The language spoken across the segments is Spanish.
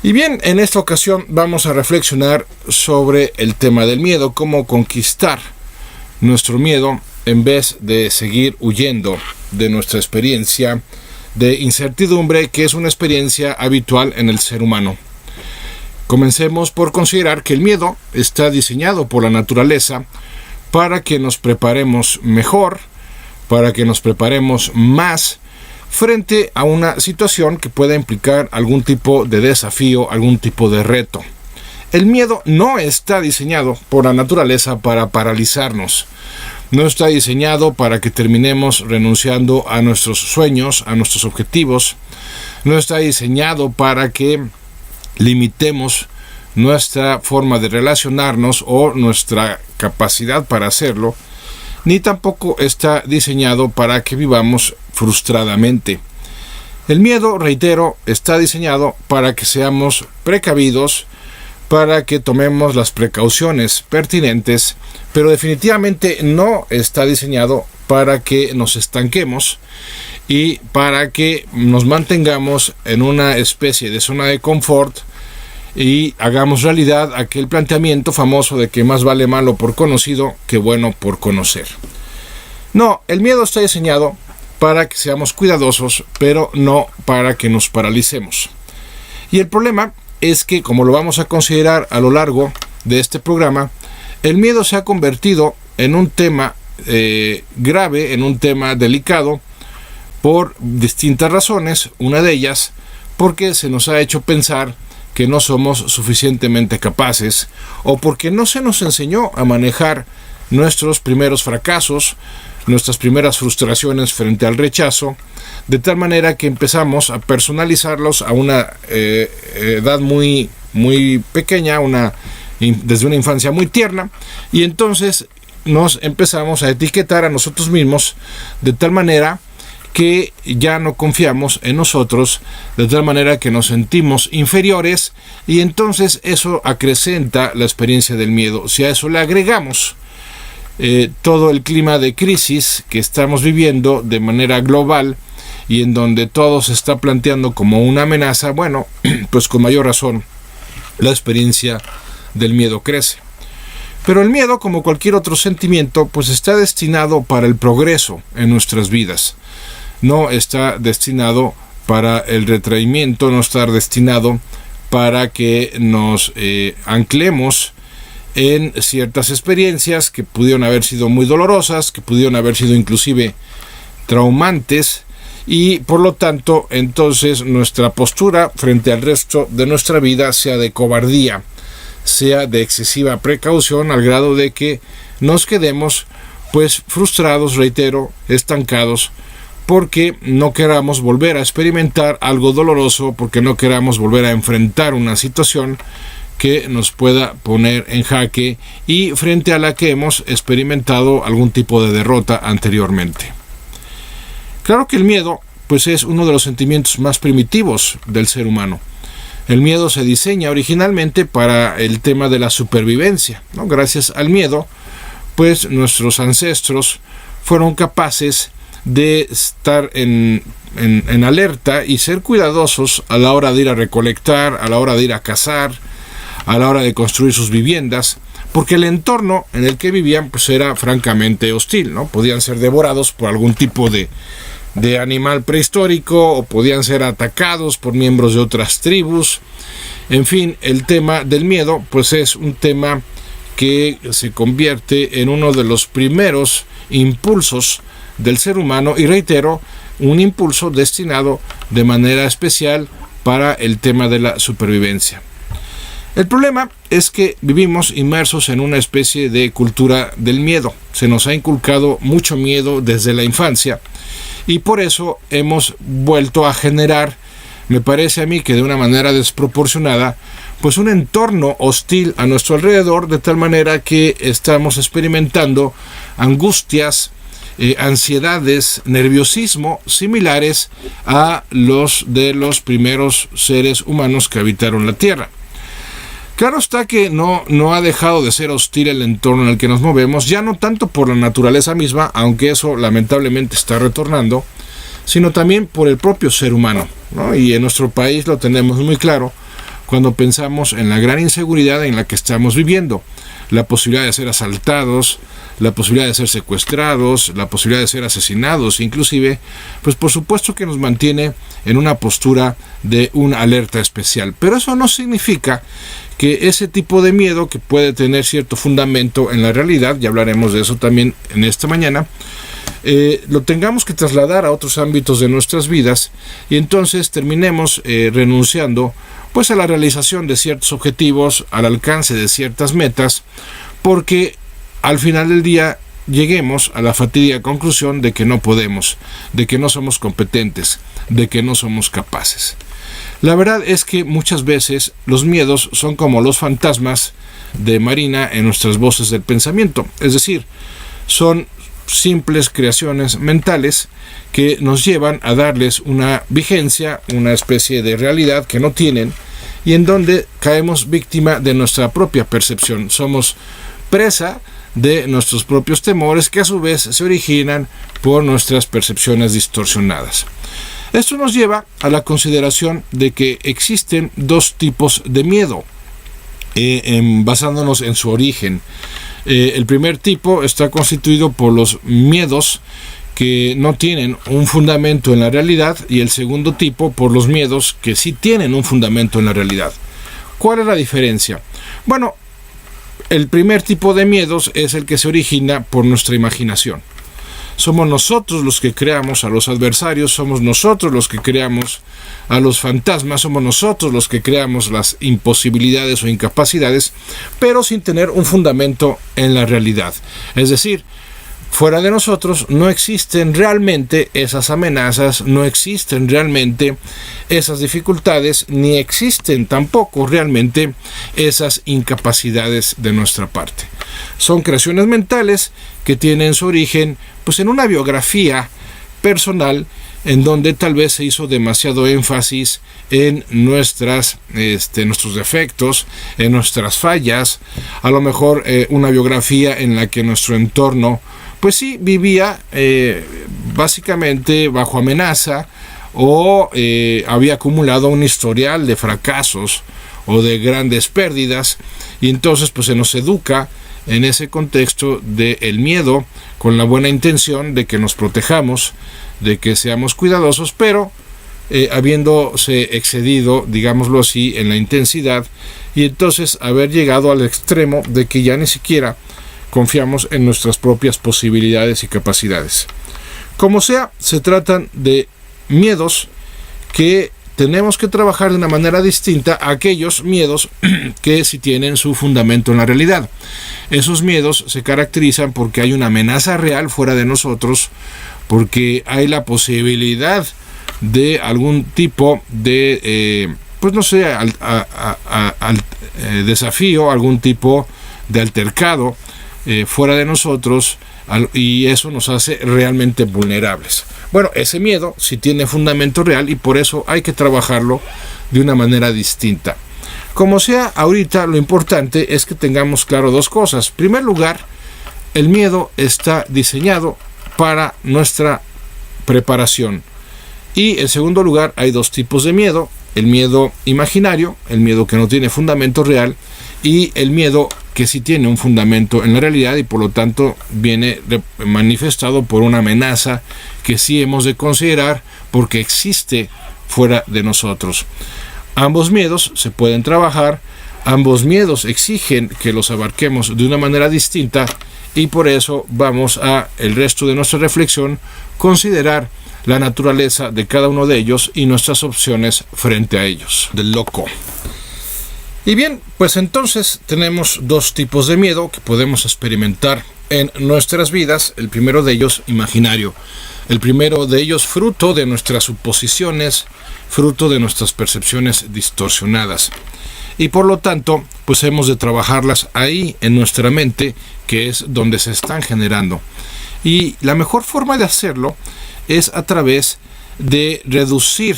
Y bien, en esta ocasión vamos a reflexionar sobre el tema del miedo, cómo conquistar nuestro miedo en vez de seguir huyendo de nuestra experiencia de incertidumbre, que es una experiencia habitual en el ser humano. Comencemos por considerar que el miedo está diseñado por la naturaleza para que nos preparemos mejor, para que nos preparemos más frente a una situación que pueda implicar algún tipo de desafío, algún tipo de reto. El miedo no está diseñado por la naturaleza para paralizarnos. No está diseñado para que terminemos renunciando a nuestros sueños, a nuestros objetivos. No está diseñado para que limitemos nuestra forma de relacionarnos o nuestra capacidad para hacerlo, ni tampoco está diseñado para que vivamos frustradamente. El miedo, reitero, está diseñado para que seamos precavidos, para que tomemos las precauciones pertinentes, pero definitivamente no está diseñado para que nos estanquemos y para que nos mantengamos en una especie de zona de confort y hagamos realidad aquel planteamiento famoso de que más vale malo por conocido que bueno por conocer. No, el miedo está diseñado para que seamos cuidadosos, pero no para que nos paralicemos. Y el problema es que, como lo vamos a considerar a lo largo de este programa, el miedo se ha convertido en un tema grave, en un tema delicado, por distintas razones. Una de ellas, porque se nos ha hecho pensar que no somos suficientemente capaces, o porque no se nos enseñó a manejar nuestros primeros fracasos, nuestras primeras frustraciones frente al rechazo, de tal manera que empezamos a personalizarlos a una edad muy pequeña, desde una infancia muy tierna, y entonces nos empezamos a etiquetar a nosotros mismos de tal manera que ya no confiamos en nosotros, de tal manera que nos sentimos inferiores, y entonces eso acrecenta la experiencia del miedo. Si a eso le agregamos todo el clima de crisis que estamos viviendo de manera global y en donde todo se está planteando como una amenaza, bueno, pues con mayor razón la experiencia del miedo crece. Pero el miedo, como cualquier otro sentimiento, pues está destinado para el progreso en nuestras vidas. No está destinado para el retraimiento, no está destinado para que nos anclemos en ciertas experiencias que pudieron haber sido muy dolorosas, que pudieron haber sido inclusive traumantes, y por lo tanto entonces nuestra postura frente al resto de nuestra vida sea de cobardía, sea de excesiva precaución, al grado de que nos quedemos pues frustrados, reitero, estancados, porque no queramos volver a experimentar algo doloroso, porque no queramos volver a enfrentar una situación que nos pueda poner en jaque y frente a la que hemos experimentado algún tipo de derrota anteriormente. Claro que el miedo pues es uno de los sentimientos más primitivos del ser humano. El miedo se diseña originalmente para el tema de la supervivencia, ¿no? Gracias al miedo, pues nuestros ancestros fueron capaces de estar en alerta y ser cuidadosos a la hora de ir a recolectar, a la hora de ir a cazar, a la hora de construir sus viviendas, porque el entorno en el que vivían pues era francamente hostil, ¿no? Podían ser devorados por algún tipo de animal prehistórico, o podían ser atacados por miembros de otras tribus. En fin, el tema del miedo pues es un tema que se convierte en uno de los primeros impulsos del ser humano, y reitero, un impulso destinado de manera especial para el tema de la supervivencia. El problema es que vivimos inmersos en una especie de cultura del miedo. Se nos ha inculcado mucho miedo desde la infancia, y por eso hemos vuelto a generar, me parece a mí que de una manera desproporcionada, pues un entorno hostil a nuestro alrededor, de tal manera que estamos experimentando angustias, ansiedades, nerviosismo similares a los de los primeros seres humanos que habitaron la Tierra. Claro está que no ha dejado de ser hostil el entorno en el que nos movemos, ya no tanto por la naturaleza misma, aunque eso lamentablemente está retornando, sino también por el propio ser humano, ¿no? Y en nuestro país lo tenemos muy claro, cuando pensamos en la gran inseguridad en la que estamos viviendo. La posibilidad de ser asaltados, la posibilidad de ser secuestrados, la posibilidad de ser asesinados, inclusive, pues por supuesto que nos mantiene en una postura de una alerta especial. Pero eso no significa que ese tipo de miedo, que puede tener cierto fundamento en la realidad, ya hablaremos de eso también en esta mañana, lo tengamos que trasladar a otros ámbitos de nuestras vidas y entonces terminemos renunciando pues a la realización de ciertos objetivos, al alcance de ciertas metas, porque al final del día lleguemos a la fatídica conclusión de que no podemos, de que no somos competentes, de que no somos capaces. La verdad es que muchas veces los miedos son como los fantasmas de Marina en nuestras voces del pensamiento, es decir, son simples creaciones mentales que nos llevan a darles una vigencia, una especie de realidad que no tienen y en donde caemos víctima de nuestra propia percepción. Somos presa de nuestros propios temores que a su vez se originan por nuestras percepciones distorsionadas. Esto nos lleva a la consideración de que existen dos tipos de miedo, basándonos en su origen. El primer tipo está constituido por los miedos que no tienen un fundamento en la realidad y el segundo tipo por los miedos que sí tienen un fundamento en la realidad. ¿Cuál es la diferencia? Bueno, el primer tipo de miedos es el que se origina por nuestra imaginación. Somos nosotros los que creamos a los adversarios, somos nosotros los que creamos a los fantasmas, somos nosotros los que creamos las imposibilidades o incapacidades, pero sin tener un fundamento en la realidad. Es decir, fuera de nosotros no existen realmente esas amenazas, no existen realmente esas dificultades, ni existen tampoco realmente esas incapacidades de nuestra parte. Son creaciones mentales que tienen su origen pues en una biografía personal en donde tal vez se hizo demasiado énfasis en nuestros defectos, en nuestras fallas, a lo mejor una biografía en la que nuestro entorno pues sí vivía básicamente bajo amenaza o había acumulado un historial de fracasos o de grandes pérdidas y entonces pues se nos educa en ese contexto del miedo con la buena intención de que nos protejamos, de que seamos cuidadosos, pero habiéndose excedido, digámoslo así, en la intensidad y entonces haber llegado al extremo de que ya ni siquiera confiamos en nuestras propias posibilidades y capacidades. Como sea, se tratan de miedos que tenemos que trabajar de una manera distinta a aquellos miedos que sí tienen su fundamento en la realidad. Esos miedos se caracterizan porque hay una amenaza real fuera de nosotros, porque hay la posibilidad de algún tipo de, desafío, algún tipo de altercado fuera de nosotros, y eso nos hace realmente vulnerables. Bueno, ese miedo sí tiene fundamento real y por eso hay que trabajarlo de una manera distinta. Como sea, ahorita lo importante es que tengamos claro dos cosas. En primer lugar, el miedo está diseñado para nuestra preparación. Y en segundo lugar, hay dos tipos de miedo: el miedo imaginario, el miedo que no tiene fundamento real, y el miedo que sí tiene un fundamento en la realidad y por lo tanto viene manifestado por una amenaza que sí hemos de considerar porque existe fuera de nosotros. Ambos miedos se pueden trabajar, ambos miedos exigen que los abarquemos de una manera distinta y por eso vamos a el resto de nuestra reflexión considerar la naturaleza de cada uno de ellos y nuestras opciones frente a ellos. Del loco. Y bien, pues entonces tenemos dos tipos de miedo que podemos experimentar en nuestras vidas. El primero de ellos imaginario. El primero de ellos fruto de nuestras suposiciones, fruto de nuestras percepciones distorsionadas. Y por lo tanto, pues hemos de trabajarlas ahí en nuestra mente, que es donde se están generando. Y la mejor forma de hacerlo es a través de reducir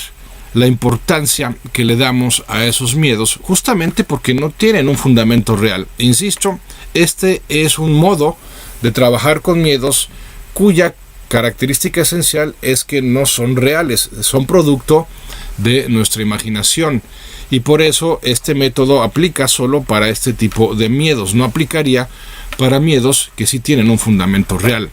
la importancia que le damos a esos miedos, justamente porque no tienen un fundamento real. Insisto, este es un modo de trabajar con miedos cuya característica esencial es que no son reales, son producto de nuestra imaginación. y por eso este método aplica solo para este tipo de miedos, no aplicaría para miedos que sí tienen un fundamento real.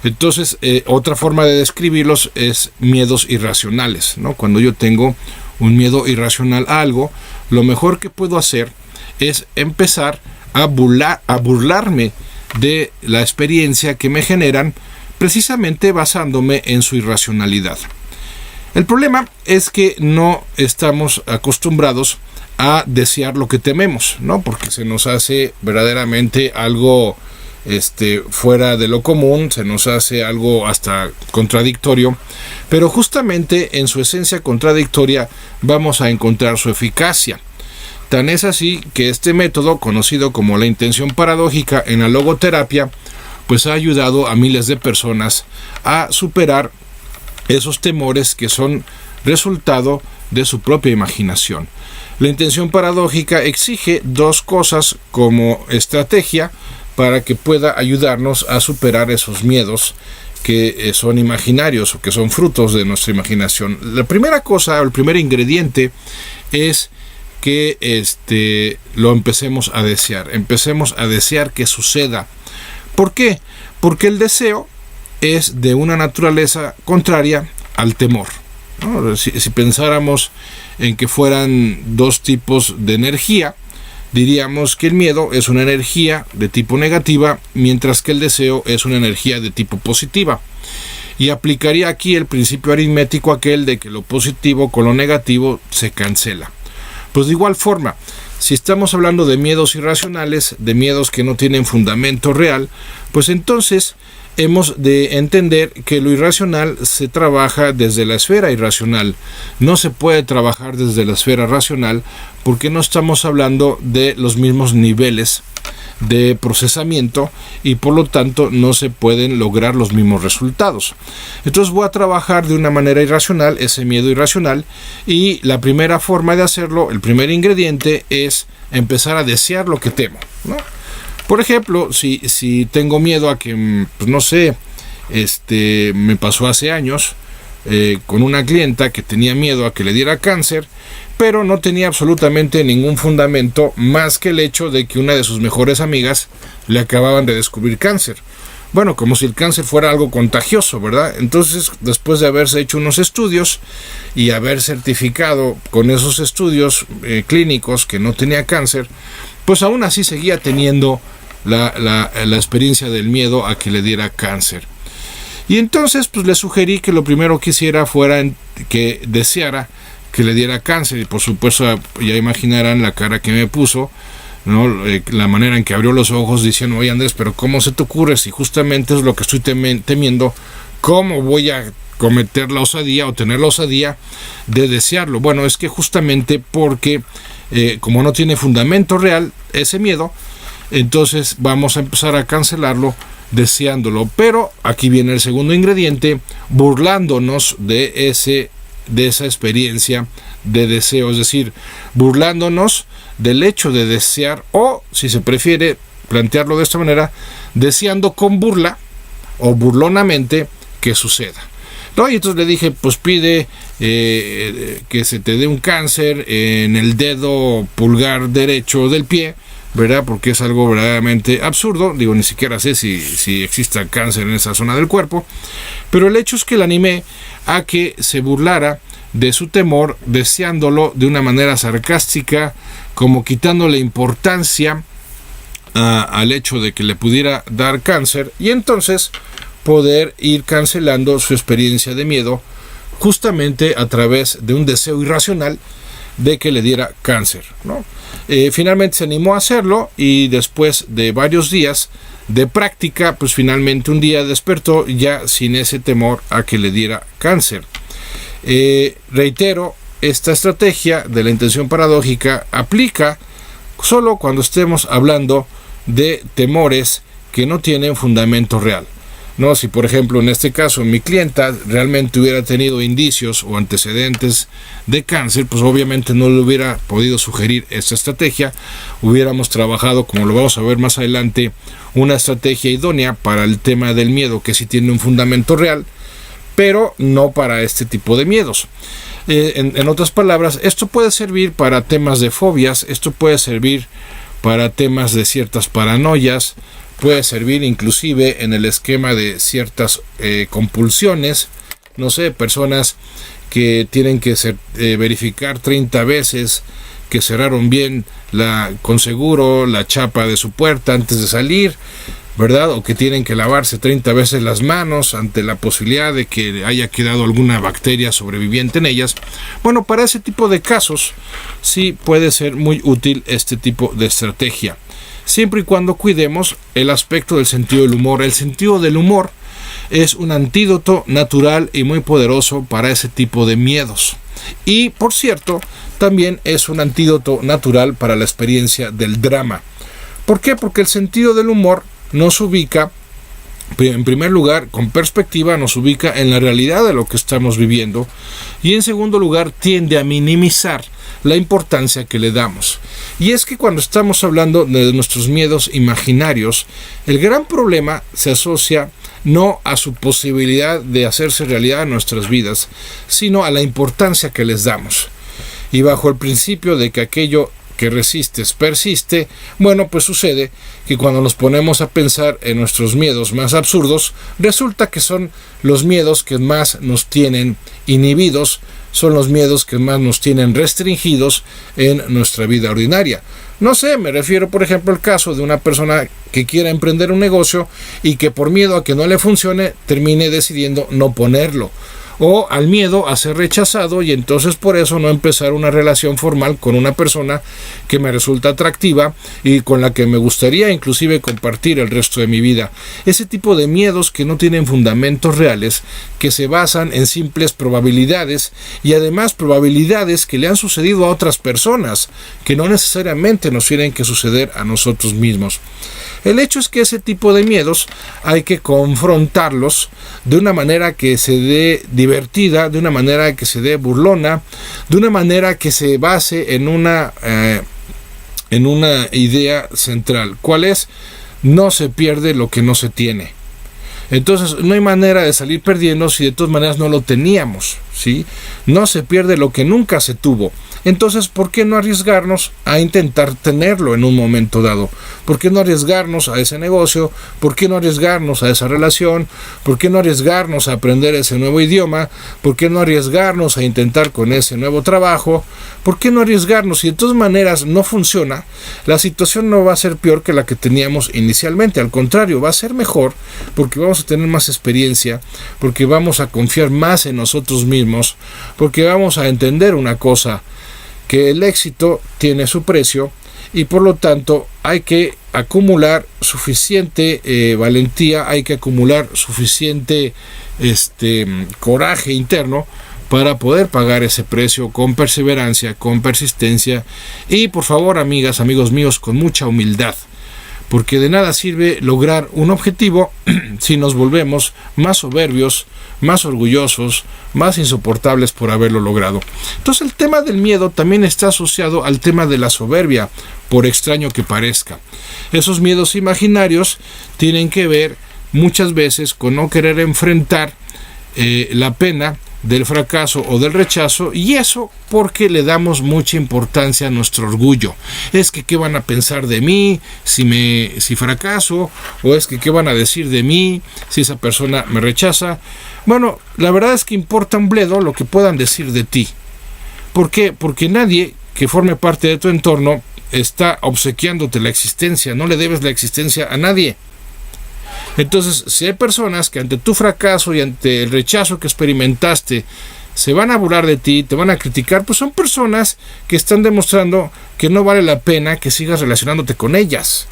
Entonces, otra forma de describirlos es miedos irracionales, ¿no? Cuando yo tengo un miedo irracional a algo, lo mejor que puedo hacer es empezar a burlarme de la experiencia que me generan, precisamente basándome en su irracionalidad. El problema es que no estamos acostumbrados a desear lo que tememos, ¿no? Porque se nos hace verdaderamente algo fuera de lo común, se nos hace algo hasta contradictorio, pero justamente en su esencia contradictoria vamos a encontrar su eficacia. Tan es así que este método, conocido como la intención paradójica en la logoterapia, pues ha ayudado a miles de personas a superar esos temores que son resultado de su propia imaginación. La intención paradójica exige dos cosas como estrategia para que pueda ayudarnos a superar esos miedos que son imaginarios o que son frutos de nuestra imaginación. La primera cosa, el primer ingrediente es que lo empecemos a desear que suceda. ¿Por qué? Porque el deseo es de una naturaleza contraria al temor, ¿no? Si pensáramos en que fueran dos tipos de energía, diríamos que el miedo es una energía de tipo negativa, mientras que el deseo es una energía de tipo positiva. Y aplicaría aquí el principio aritmético aquel de que lo positivo con lo negativo se cancela. Pues de igual forma, si estamos hablando de miedos irracionales, de miedos que no tienen fundamento real, pues entonces hemos de entender que lo irracional se trabaja desde la esfera irracional. No se puede trabajar desde la esfera racional porque no estamos hablando de los mismos niveles de procesamiento y por lo tanto no se pueden lograr los mismos resultados. Entonces voy a trabajar de una manera irracional ese miedo irracional, y la primera forma de hacerlo, el primer ingrediente, es empezar a desear lo que temo, ¿no? Por ejemplo, si tengo miedo a que, pues no sé, me pasó hace años con una clienta que tenía miedo a que le diera cáncer, pero no tenía absolutamente ningún fundamento más que el hecho de que una de sus mejores amigas le acababan de descubrir cáncer. Bueno, como si el cáncer fuera algo contagioso, ¿verdad? Entonces, después de haberse hecho unos estudios y haber certificado con esos estudios clínicos que no tenía cáncer, pues aún así seguía teniendo la experiencia del miedo a que le diera cáncer. Y entonces pues le sugerí que lo primero que hiciera fuera que deseara que le diera cáncer, y por supuesto ya imaginarán la cara que me puso, ¿no? La manera en que abrió los ojos diciendo: oye Andrés, pero ¿cómo se te ocurre si justamente es lo que estoy temiendo? ¿Cómo voy a cometer la osadía o tener la osadía de desearlo? Bueno, es que justamente porque como no tiene fundamento real ese miedo, entonces vamos a empezar a cancelarlo deseándolo. Pero aquí viene el segundo ingrediente, burlándonos de esa experiencia de deseo, es decir, burlándonos del hecho de desear, o si se prefiere plantearlo de esta manera, deseando con burla o burlonamente que suceda, ¿no? Y entonces le dije: pues pide que se te dé un cáncer en el dedo pulgar derecho del pie, ¿verdad? Porque es algo verdaderamente absurdo. Digo, ni siquiera sé si exista cáncer en esa zona del cuerpo, pero el hecho es que le animé a que se burlara de su temor, deseándolo de una manera sarcástica, como quitándole importancia al hecho de que le pudiera dar cáncer, y entonces poder ir cancelando su experiencia de miedo justamente a través de un deseo irracional de que le diera cáncer, ¿no? Finalmente se animó a hacerlo, y después de varios días de práctica, pues finalmente un día despertó ya sin ese temor a que le diera cáncer. Reitero, esta estrategia de la intención paradójica aplica solo cuando estemos hablando de temores que no tienen fundamento real, ¿no? Si por ejemplo en este caso mi clienta realmente hubiera tenido indicios o antecedentes de cáncer, pues obviamente no le hubiera podido sugerir esta estrategia. Hubiéramos trabajado, como lo vamos a ver más adelante, una estrategia idónea para el tema del miedo que sí tiene un fundamento real, pero no para este tipo de miedos. En otras palabras, esto puede servir para temas de fobias, esto puede servir para temas de ciertas paranoias, puede servir inclusive en el esquema de ciertas compulsiones. No sé, personas que tienen que verificar 30 veces que cerraron bien con seguro la chapa de su puerta antes de salir, ¿verdad? O que tienen que lavarse 30 veces las manos ante la posibilidad de que haya quedado alguna bacteria sobreviviente en ellas. Bueno, para ese tipo de casos sí puede ser muy útil este tipo de estrategia, siempre y cuando cuidemos el aspecto del sentido del humor. El sentido del humor es un antídoto natural y muy poderoso para ese tipo de miedos. Y, por cierto, también es un antídoto natural para la experiencia del drama. ¿Por qué? Porque el sentido del humor nos ubica, en primer lugar, con perspectiva, nos ubica en la realidad de lo que estamos viviendo, y en segundo lugar, tiende a minimizar la importancia que le damos. Y es que cuando estamos hablando de nuestros miedos imaginarios, el gran problema se asocia no a su posibilidad de hacerse realidad en nuestras vidas, sino a la importancia que les damos. Y bajo el principio de que aquello que resistes persiste, bueno, pues sucede que cuando nos ponemos a pensar en nuestros miedos más absurdos, resulta que son los miedos que más nos tienen inhibidos, son los miedos que más nos tienen restringidos en nuestra vida ordinaria. No sé, me refiero por ejemplo al caso de una persona que quiera emprender un negocio y que por miedo a que no le funcione termine decidiendo no ponerlo, o al miedo a ser rechazado y entonces por eso no empezar una relación formal con una persona que me resulta atractiva y con la que me gustaría inclusive compartir el resto de mi vida. Ese tipo de miedos que no tienen fundamentos reales, que se basan en simples probabilidades y además probabilidades que le han sucedido a otras personas, que no necesariamente nos tienen que suceder a nosotros mismos. El hecho es que ese tipo de miedos hay que confrontarlos de una manera que se dé divertida, de una manera que se dé burlona, de una manera que se base en una idea central. ¿Cuál es? No se pierde lo que no se tiene. Entonces no hay manera de salir perdiendo si de todas maneras no lo teníamos, ¿sí? No se pierde lo que nunca se tuvo. Entonces, ¿por qué no arriesgarnos a intentar tenerlo en un momento dado? ¿Por qué no arriesgarnos a ese negocio? ¿Por qué no arriesgarnos a esa relación? ¿Por qué no arriesgarnos a aprender ese nuevo idioma? ¿Por qué no arriesgarnos a intentar con ese nuevo trabajo? ¿Por qué no arriesgarnos? Si de todas maneras no funciona, la situación no va a ser peor que la que teníamos inicialmente. Al contrario, va a ser mejor porque vamos a tener más experiencia, porque vamos a confiar más en nosotros mismos, porque vamos a entender una cosa, que el éxito tiene su precio y por lo tanto hay que acumular suficiente valentía, hay que acumular suficiente coraje interno para poder pagar ese precio con perseverancia, con persistencia y por favor, amigas, amigos míos, con mucha humildad. Porque de nada sirve lograr un objetivo si nos volvemos más soberbios, más orgullosos, más insoportables por haberlo logrado. Entonces el tema del miedo también está asociado al tema de la soberbia, por extraño que parezca. Esos miedos imaginarios tienen que ver muchas veces con no querer enfrentar la pena del fracaso o del rechazo, y eso porque le damos mucha importancia a nuestro orgullo. Es que qué van a pensar de mí si fracaso, o es que qué van a decir de mí si esa persona me rechaza. Bueno, la verdad es que importa un bledo lo que puedan decir de ti. ¿Por qué? Porque nadie que forme parte de tu entorno está obsequiándote la existencia, no le debes la existencia a nadie. Entonces, si hay personas que ante tu fracaso y ante el rechazo que experimentaste se van a burlar de ti, te van a criticar, pues son personas que están demostrando que no vale la pena que sigas relacionándote con ellas.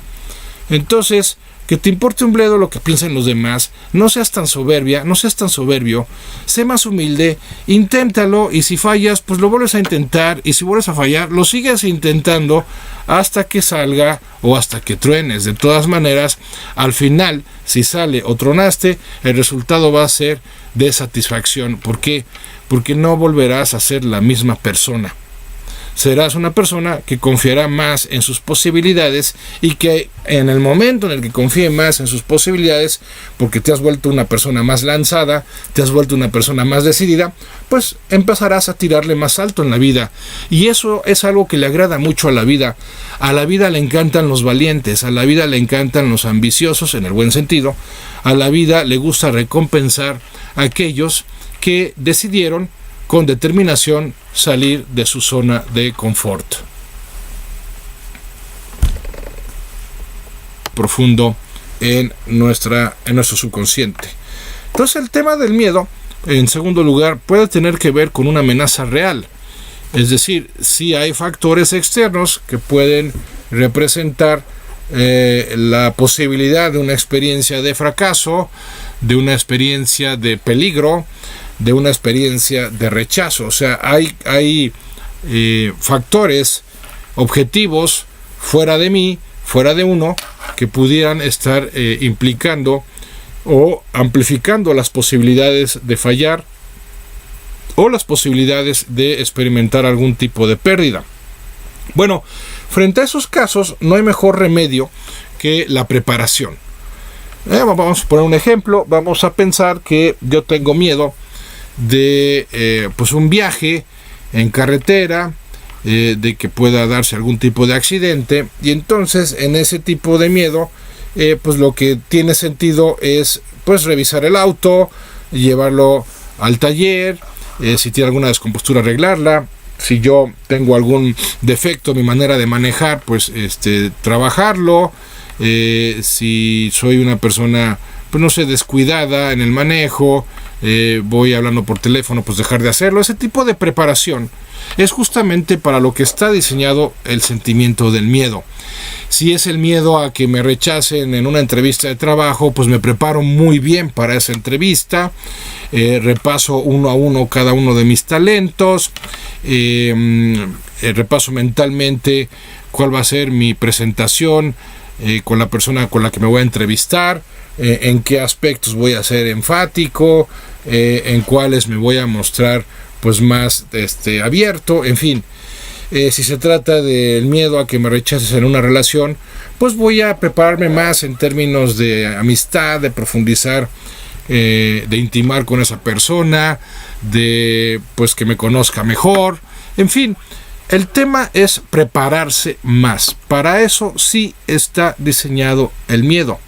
Entonces, que te importe un bledo lo que piensan los demás, no seas tan soberbia, no seas tan soberbio, sé más humilde, inténtalo y si fallas, pues lo vuelves a intentar y si vuelves a fallar, lo sigues intentando hasta que salga o hasta que truenes. De todas maneras, al final, si sale o tronaste, el resultado va a ser de satisfacción. ¿Por qué? Porque no volverás a ser la misma persona. serás una persona que confiará más en sus posibilidades, y que en el momento en el que confíe más en sus posibilidades, porque te has vuelto una persona más lanzada, te has vuelto una persona más decidida, pues empezarás a tirarle más alto en la vida. Y eso es algo que le agrada mucho a la vida. A la vida le encantan los valientes, a la vida le encantan los ambiciosos, en el buen sentido. A la vida le gusta recompensar a aquellos que decidieron con determinación salir de su zona de confort. Profundo en nuestro subconsciente. Entonces, el tema del miedo, en segundo lugar, puede tener que ver con una amenaza real. Es decir, si hay factores externos que pueden representar la posibilidad de una experiencia de fracaso, de una experiencia de peligro, de una experiencia de rechazo. O sea, hay factores objetivos fuera de mí, fuera de uno, que pudieran estar implicando o amplificando las posibilidades de fallar o las posibilidades de experimentar algún tipo de pérdida. Bueno, frente a esos casos no hay mejor remedio que la preparación. Vamos a poner un ejemplo. Vamos a pensar que yo tengo miedo de un viaje en carretera, de que pueda darse algún tipo de accidente, y entonces en ese tipo de miedo pues lo que tiene sentido es pues revisar el auto, llevarlo al taller, si tiene alguna descompostura arreglarla, si yo tengo algún defecto en mi manera de manejar, pues trabajarlo, si soy una persona pues no sé, descuidada en el manejo, voy hablando por teléfono, pues dejar de hacerlo. Ese tipo de preparación es justamente para lo que está diseñado el sentimiento del miedo. Si es el miedo a que me rechacen en una entrevista de trabajo, pues me preparo muy bien para esa entrevista, repaso uno a uno cada uno de mis talentos, repaso mentalmente cuál va a ser mi presentación con la persona con la que me voy a entrevistar, en qué aspectos voy a ser enfático, en cuáles me voy a mostrar pues más abierto, en fin. Si se trata del miedo a que me rechaces en una relación, pues voy a prepararme más en términos de amistad, de profundizar, de intimar con esa persona, de pues que me conozca mejor, en fin. El tema es prepararse más. Para eso sí está diseñado el miedo.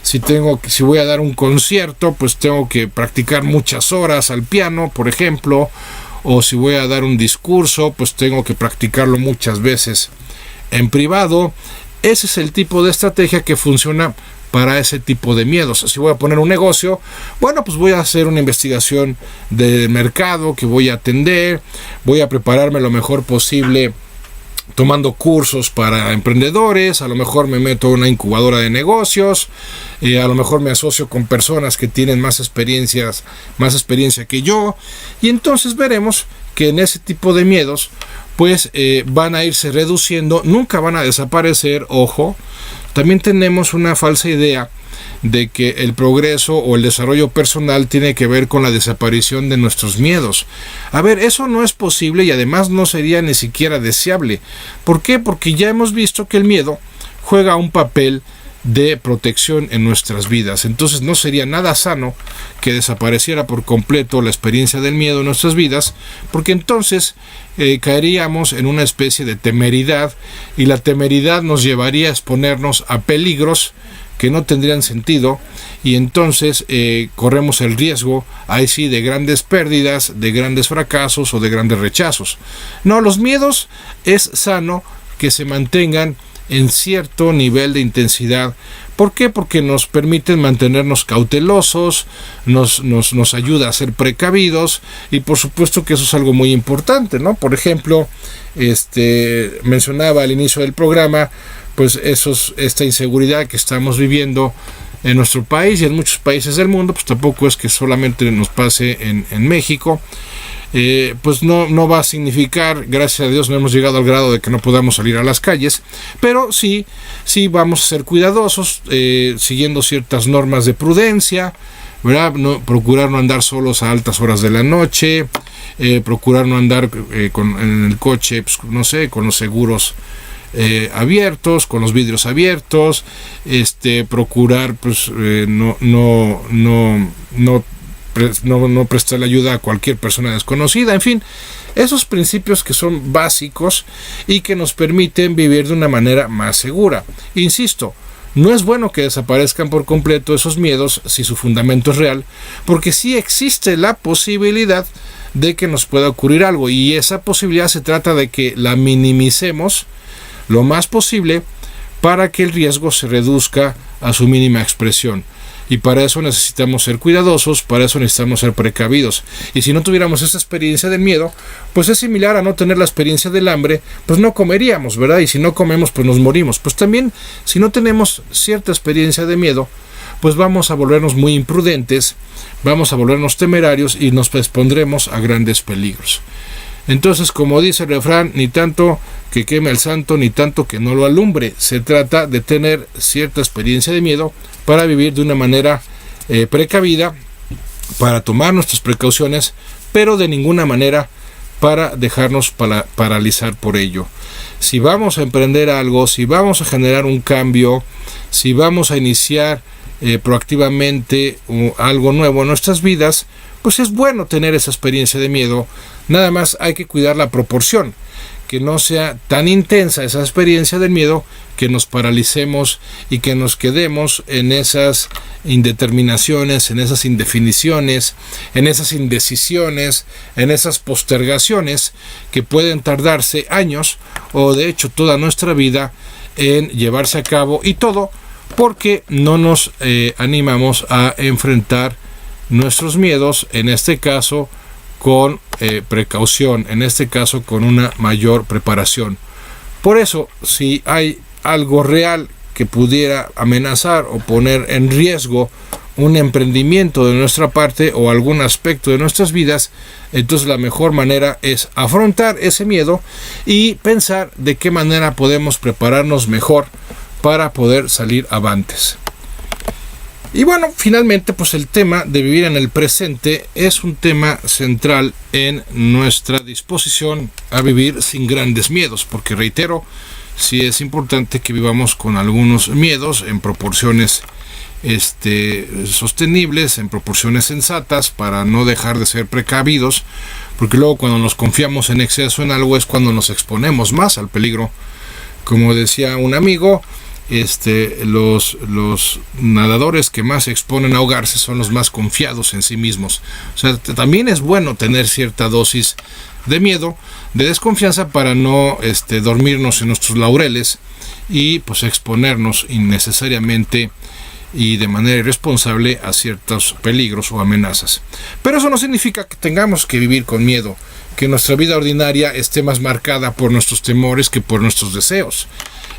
Si voy a dar un concierto, pues tengo que practicar muchas horas al piano, por ejemplo, o si voy a dar un discurso, pues tengo que practicarlo muchas veces en privado. Ese es el tipo de estrategia que funciona para ese tipo de miedos. Si voy a poner un negocio, bueno, pues voy a hacer una investigación del mercado que voy a atender, voy a prepararme lo mejor posible tomando cursos para emprendedores, a lo mejor me meto a una incubadora de negocios, a lo mejor me asocio con personas que tienen más experiencia que yo, y entonces veremos que en ese tipo de miedos pues van a irse reduciendo, nunca van a desaparecer. Ojo, también tenemos una falsa idea de que el progreso o el desarrollo personal tiene que ver con la desaparición de nuestros miedos. A ver, eso no es posible y además no sería ni siquiera deseable. ¿Por qué? Porque ya hemos visto que el miedo juega un papel de protección en nuestras vidas. Entonces no sería nada sano que desapareciera por completo la experiencia del miedo en nuestras vidas, porque entonces caeríamos en una especie de temeridad, y la temeridad nos llevaría a exponernos a peligros que no tendrían sentido, y entonces corremos el riesgo, ahí sí, de grandes pérdidas, de grandes fracasos o de grandes rechazos. No, los miedos es sano que se mantengan en cierto nivel de intensidad. ¿Por qué? Porque nos permiten mantenernos cautelosos, nos ayuda a ser precavidos, y por supuesto que eso es algo muy importante, ¿no? Por ejemplo, mencionaba al inicio del programa, pues esta inseguridad que estamos viviendo en nuestro país y en muchos países del mundo, pues tampoco es que solamente nos pase en México. Pues no va a significar, gracias a Dios no hemos llegado al grado de que no podamos salir a las calles, pero sí vamos a ser cuidadosos, siguiendo ciertas normas de prudencia, ¿verdad? Procurar no andar solos a altas horas de la noche, procurar no andar en el coche, pues, no sé, con los seguros abiertos, con los vidrios abiertos, procurar pues no prestarle ayuda a cualquier persona desconocida, en fin, esos principios que son básicos y que nos permiten vivir de una manera más segura. Insisto, no es bueno que desaparezcan por completo esos miedos si su fundamento es real, porque sí existe la posibilidad de que nos pueda ocurrir algo, y esa posibilidad se trata de que la minimicemos lo más posible para que el riesgo se reduzca a su mínima expresión. Y para eso necesitamos ser cuidadosos, para eso necesitamos ser precavidos. Y si no tuviéramos esta experiencia del miedo, pues es similar a no tener la experiencia del hambre, pues no comeríamos, ¿verdad? Y si no comemos, pues nos morimos. Pues también, si no tenemos cierta experiencia de miedo, pues vamos a volvernos muy imprudentes, vamos a volvernos temerarios y nos expondremos a grandes peligros. Entonces, como dice el refrán, ni tanto que queme al santo, ni tanto que no lo alumbre. Se trata de tener cierta experiencia de miedo para vivir de una manera precavida, para tomar nuestras precauciones, pero de ninguna manera para dejarnos paralizar por ello. Si vamos a emprender algo, si vamos a generar un cambio, si vamos a iniciar proactivamente algo nuevo en nuestras vidas, pues es bueno tener esa experiencia de miedo. Nada más hay que cuidar la proporción, que no sea tan intensa esa experiencia del miedo que nos paralicemos y que nos quedemos en esas indeterminaciones, en esas indefiniciones, en esas indecisiones, en esas postergaciones que pueden tardarse años o de hecho toda nuestra vida en llevarse a cabo, y todo porque no nos animamos a enfrentar nuestros miedos, en este caso con precaución, en este caso con una mayor preparación. Por eso, si hay algo real que pudiera amenazar o poner en riesgo un emprendimiento de nuestra parte o algún aspecto de nuestras vidas, entonces la mejor manera es afrontar ese miedo y pensar de qué manera podemos prepararnos mejor para poder salir avantes. Y bueno, finalmente, pues el tema de vivir en el presente es un tema central en nuestra disposición a vivir sin grandes miedos, porque reitero, sí es importante que vivamos con algunos miedos en proporciones sostenibles, en proporciones sensatas, para no dejar de ser precavidos, porque luego cuando nos confiamos en exceso en algo es cuando nos exponemos más al peligro. Como decía un amigo, los nadadores que más se exponen a ahogarse son los más confiados en sí mismos. O sea, también es bueno tener cierta dosis de miedo, de desconfianza, para no dormirnos en nuestros laureles y pues exponernos innecesariamente y de manera irresponsable a ciertos peligros o amenazas. Pero eso no significa que tengamos que vivir con miedo, que nuestra vida ordinaria esté más marcada por nuestros temores que por nuestros deseos.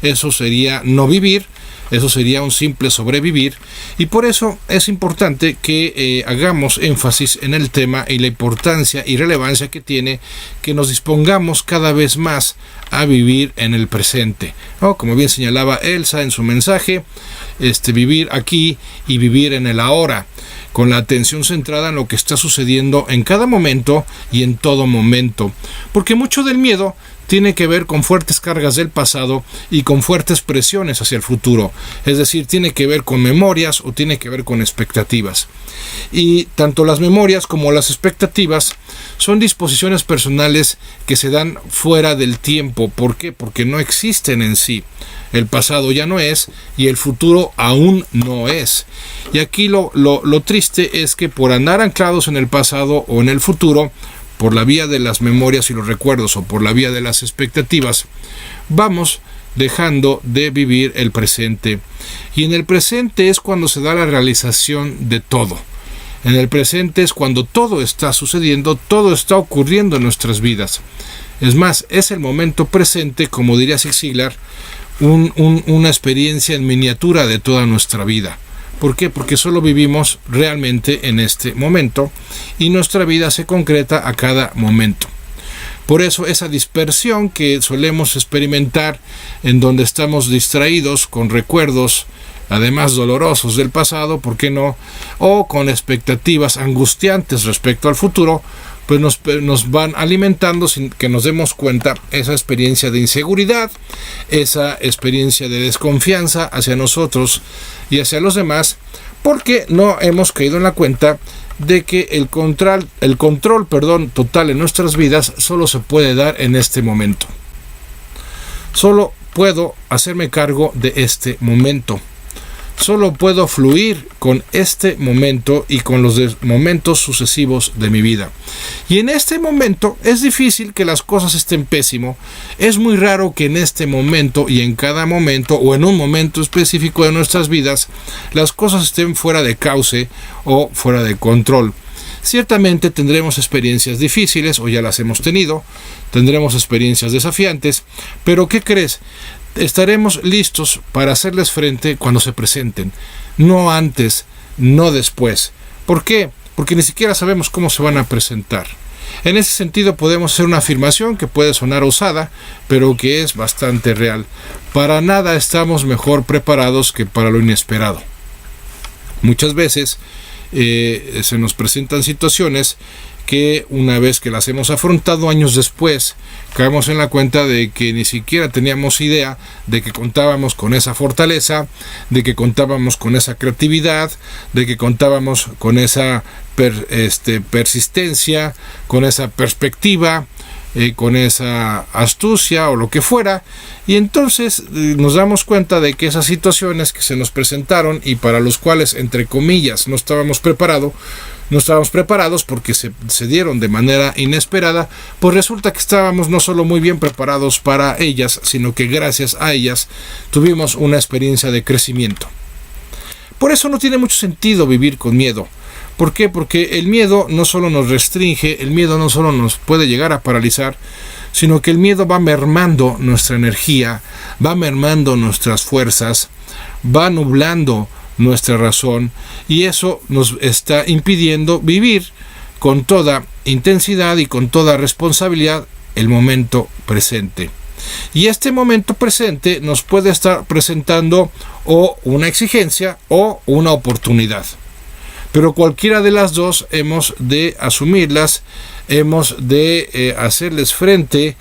Eso sería no vivir, eso sería un simple sobrevivir, y por eso es importante que hagamos énfasis en el tema y la importancia y relevancia que tiene que nos dispongamos cada vez más a vivir en el presente, ¿no? Como bien señalaba Elsa en su mensaje, vivir aquí y vivir en el ahora, con la atención centrada en lo que está sucediendo en cada momento y en todo momento, porque mucho del miedo tiene que ver con fuertes cargas del pasado y con fuertes presiones hacia el futuro, es decir, tiene que ver con memorias o tiene que ver con expectativas. Y tanto las memorias como las expectativas son disposiciones personales que se dan fuera del tiempo. ¿Por qué? Porque no existen en sí. El pasado ya no es y el futuro aún no es. Y aquí lo triste es que por andar anclados en el pasado o en el futuro, por la vía de las memorias y los recuerdos o por la vía de las expectativas, vamos dejando de vivir el presente. Y en el presente es cuando se da la realización de todo. En el presente es cuando todo está sucediendo, todo está ocurriendo en nuestras vidas. Es más, es el momento presente, como diría Zig Ziglar, una experiencia en miniatura de toda nuestra vida. ¿Por qué? Porque solo vivimos realmente en este momento y nuestra vida se concreta a cada momento. Por eso esa dispersión que solemos experimentar, en donde estamos distraídos con recuerdos además dolorosos del pasado, ¿por qué no? O con expectativas angustiantes respecto al futuro, pues nos van alimentando sin que nos demos cuenta esa experiencia de inseguridad, esa experiencia de desconfianza hacia nosotros y hacia los demás, porque no hemos caído en la cuenta de que el control total en nuestras vidas solo se puede dar en este momento. Solo puedo hacerme cargo de este momento. Solo puedo fluir con este momento y con los momentos sucesivos de mi vida. Y en este momento es difícil que las cosas estén pésimo. Es muy raro que en este momento y en cada momento o en un momento específico de nuestras vidas las cosas estén fuera de cauce o fuera de control. Ciertamente tendremos experiencias difíciles, o ya las hemos tenido, tendremos experiencias desafiantes, pero ¿qué crees? Estaremos listos para hacerles frente cuando se presenten, no antes, no después. ¿Por qué? Porque ni siquiera sabemos cómo se van a presentar. En ese sentido podemos hacer una afirmación que puede sonar osada, pero que es bastante real. Para nada estamos mejor preparados que para lo inesperado. Muchas veces se nos presentan situaciones que una vez que las hemos afrontado años después, caemos en la cuenta de que ni siquiera teníamos idea de que contábamos con esa fortaleza, de que contábamos con esa creatividad, de que contábamos con esa persistencia, con esa perspectiva, con esa astucia o lo que fuera, y entonces nos damos cuenta de que esas situaciones que se nos presentaron y para los cuales entre comillas no estábamos preparados porque se dieron de manera inesperada, pues resulta que estábamos no solo muy bien preparados para ellas, sino que gracias a ellas tuvimos una experiencia de crecimiento. Por eso no tiene mucho sentido vivir con miedo. ¿Por qué? Porque el miedo no solo nos restringe, el miedo no solo nos puede llegar a paralizar, sino que el miedo va mermando nuestra energía, va mermando nuestras fuerzas, va nublando nuestra razón, y eso nos está impidiendo vivir con toda intensidad y con toda responsabilidad el momento presente. Y este momento presente nos puede estar presentando o una exigencia o una oportunidad. Pero cualquiera de las dos hemos de asumirlas, hemos de hacerles frente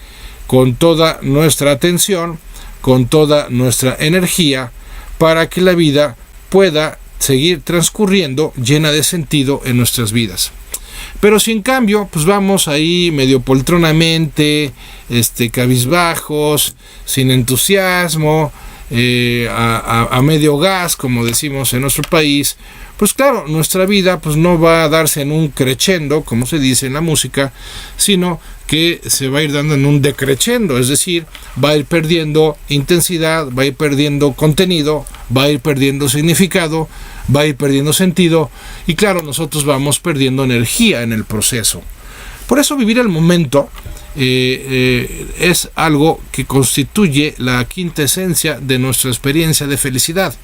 con toda nuestra atención, con toda nuestra energía, para que la vida pueda seguir transcurriendo llena de sentido en nuestras vidas. Pero si en cambio pues vamos ahí medio poltronamente, cabizbajos, sin entusiasmo, a medio gas, como decimos en nuestro país, pues claro, nuestra vida pues no va a darse en un crescendo, como se dice en la música, sino que se va a ir dando en un decrescendo, es decir, va a ir perdiendo intensidad, va a ir perdiendo contenido, va a ir perdiendo significado, va a ir perdiendo sentido, y claro, nosotros vamos perdiendo energía en el proceso. Por eso vivir el momento es algo que constituye la quinta esencia de nuestra experiencia de felicidad.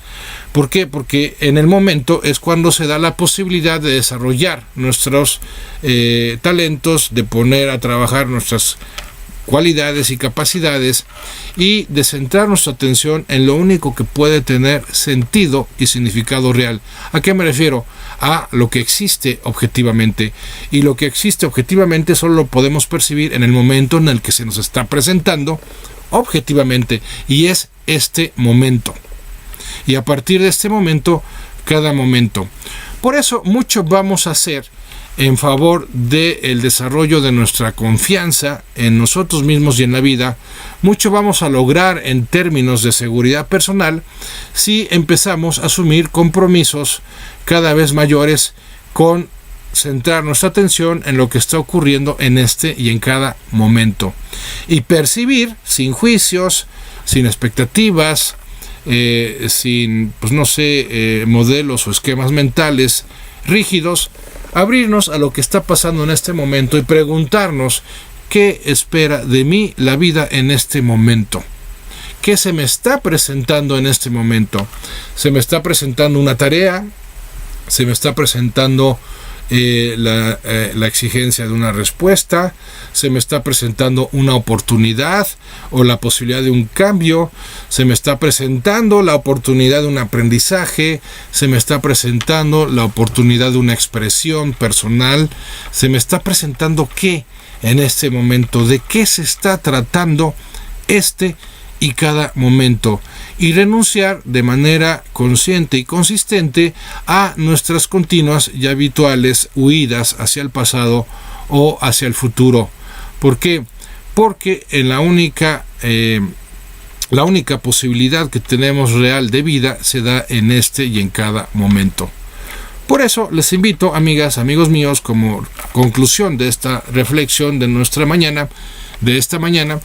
¿Por qué? Porque en el momento es cuando se da la posibilidad de desarrollar nuestros talentos, de poner a trabajar nuestras cualidades y capacidades, y de centrar nuestra atención en lo único que puede tener sentido y significado real. ¿A qué me refiero? A lo que existe objetivamente, y lo que existe objetivamente solo lo podemos percibir en el momento en el que se nos está presentando objetivamente, y es este momento, y a partir de este momento, cada momento. Por eso mucho vamos a hacer en favor del desarrollo de nuestra confianza en nosotros mismos y en la vida. Mucho vamos a lograr en términos de seguridad personal si empezamos a asumir compromisos cada vez mayores con centrar nuestra atención en lo que está ocurriendo en este y en cada momento, y percibir sin juicios, sin expectativas, sin modelos o esquemas mentales rígidos, abrirnos a lo que está pasando en este momento y preguntarnos qué espera de mí la vida en este momento. ¿Qué se me está presentando en este momento? ¿Se me está presentando una tarea? ¿Se me está presentando la exigencia de una respuesta, se me está presentando una oportunidad o la posibilidad de un cambio, se me está presentando la oportunidad de un aprendizaje, se me está presentando la oportunidad de una expresión personal, se me está presentando qué en este momento, de qué se está tratando y cada momento, y renunciar de manera consciente y consistente a nuestras continuas y habituales huidas hacia el pasado o hacia el futuro. ¿Por qué? Porque en la única posibilidad que tenemos real de vida se da en y en cada momento. Por eso les invito, amigas, amigos míos, como conclusión de esta reflexión de esta mañana,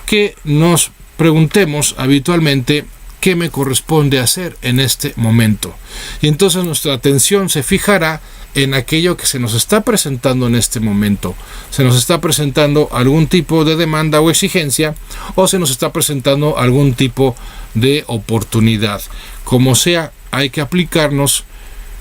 que nos preguntemos habitualmente qué me corresponde hacer en este momento. Y entonces nuestra atención se fijará en aquello que se nos está presentando en este momento. Se nos está presentando algún tipo de demanda o exigencia, o se nos está presentando algún tipo de oportunidad. Como sea, hay que aplicarnos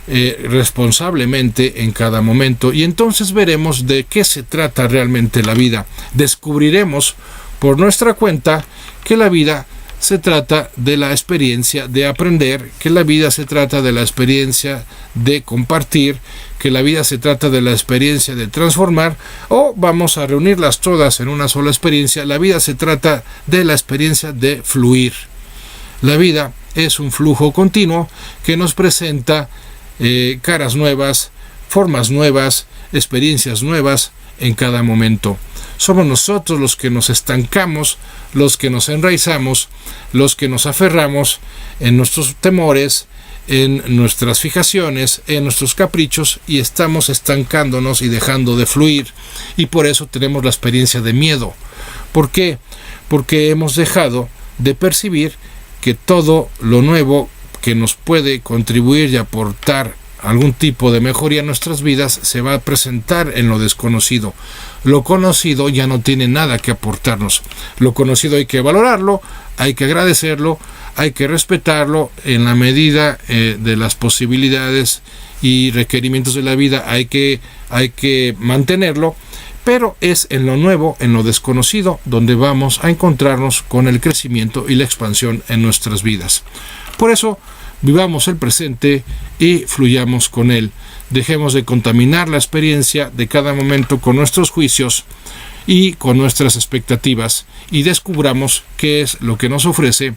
responsablemente en cada momento, y entonces veremos de qué se trata realmente la vida. Descubriremos por nuestra cuenta que la vida se trata de la experiencia de aprender, que la vida se trata de la experiencia de compartir, que la vida se trata de la experiencia de transformar, o vamos a reunirlas todas en una sola experiencia. La vida se trata de la experiencia de fluir. La vida es un flujo continuo que nos presenta caras nuevas, formas nuevas, experiencias nuevas en cada momento. Somos nosotros los que nos estancamos, los que nos enraizamos, los que nos aferramos en nuestros temores, en nuestras fijaciones, en nuestros caprichos, y estamos estancándonos y dejando de fluir. Y por eso tenemos la experiencia de miedo. ¿Por qué? Porque hemos dejado de percibir que todo lo nuevo que nos puede contribuir y aportar algún tipo de mejoría en nuestras vidas se va a presentar en lo desconocido. Lo conocido ya no tiene nada que aportarnos. Lo conocido hay que valorarlo, hay que agradecerlo, hay que respetarlo en la medida de las posibilidades y requerimientos de la vida. Hay que mantenerlo, pero es en lo nuevo, en lo desconocido, donde vamos a encontrarnos con el crecimiento y la expansión en nuestras vidas. Por eso, vivamos el presente y fluyamos con él. Dejemos de contaminar la experiencia de cada momento con nuestros juicios y con nuestras expectativas, y descubramos qué es lo que nos ofrece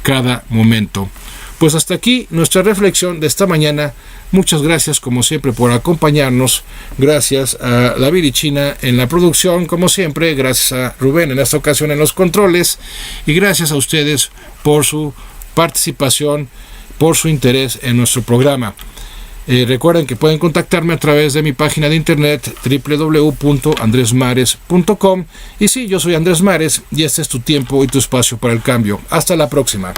cada momento. Pues hasta aquí nuestra reflexión de esta mañana. Muchas gracias como siempre por acompañarnos. Gracias a la Virichina en la producción, como siempre. Gracias a Rubén en esta ocasión en los controles. Y gracias a ustedes por su participación, por su interés en nuestro programa. Recuerden que pueden contactarme a través de mi página de internet www.andresmares.com. Y sí, yo soy Andrés Mares y este es tu tiempo y tu espacio para el cambio. Hasta la próxima.